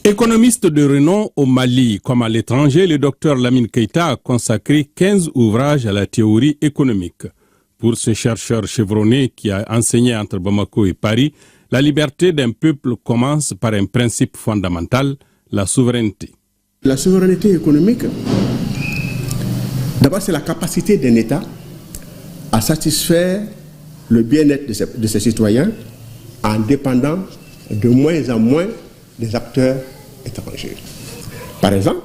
Économiste de renom au Mali comme à l'étranger, le docteur Lamine Keïta a consacré 15 ouvrages à la théorie économique. Pour ce chercheur chevronné qui a enseigné entre Bamako et Paris, la liberté d'un peuple commence par un principe fondamental, la souveraineté. La souveraineté économique, d'abord c'est la capacité d'un État à satisfaire le bien-être de ses citoyens en dépendant de moins en moins des acteurs étrangers. Par exemple,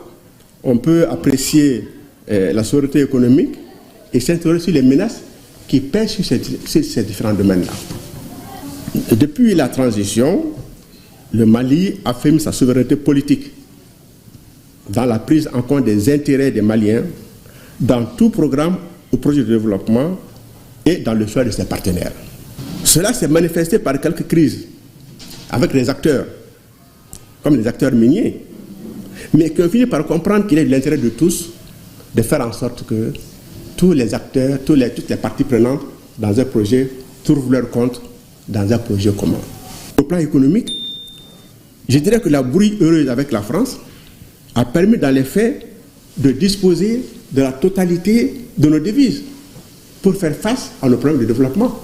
on peut apprécier la souveraineté économique et s'interroger sur les menaces qui pèsent sur ces différents domaines-là. Depuis la transition, le Mali affirme sa souveraineté politique dans la prise en compte des intérêts des Maliens, dans tout programme ou projet de développement et dans le choix de ses partenaires. Cela s'est manifesté par quelques crises avec les acteurs, comme les acteurs miniers, mais qui ont fini par comprendre qu'il est de l'intérêt de tous de faire en sorte que tous les acteurs, toutes les parties prenantes dans un projet trouvent leur compte dans un projet commun. Au plan économique, je dirais que la brouille heureuse avec la France a permis dans les faits de disposer de la totalité de nos devises pour faire face à nos problèmes de développement.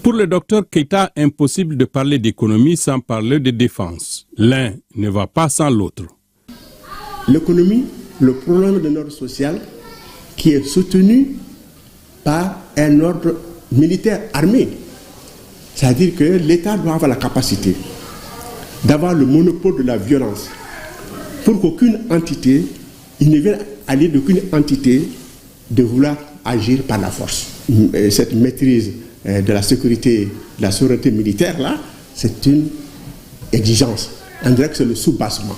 Pour le docteur Keïta, impossible de parler d'économie sans parler de défense. L'un ne va pas sans l'autre. L'économie, le problème d'un ordre social qui est soutenu par un ordre militaire armé. C'est-à-dire que l'État doit avoir la capacité d'avoir le monopole de la violence pour qu'aucune entité, il ne vienne à l'idée d'aucune entité de vouloir agir par la force. Et cette maîtrise de la sécurité, de la souveraineté militaire, là, c'est une exigence. On dirait que c'est le sous-bassement.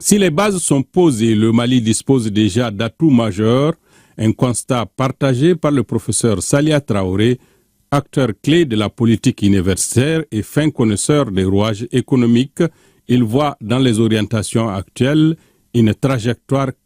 Si les bases sont posées, le Mali dispose déjà d'atouts majeurs, un constat partagé par le professeur Salia Traoré, acteur clé de la politique universitaire et fin connaisseur des rouages économiques. Il voit dans les orientations actuelles une trajectoire claire.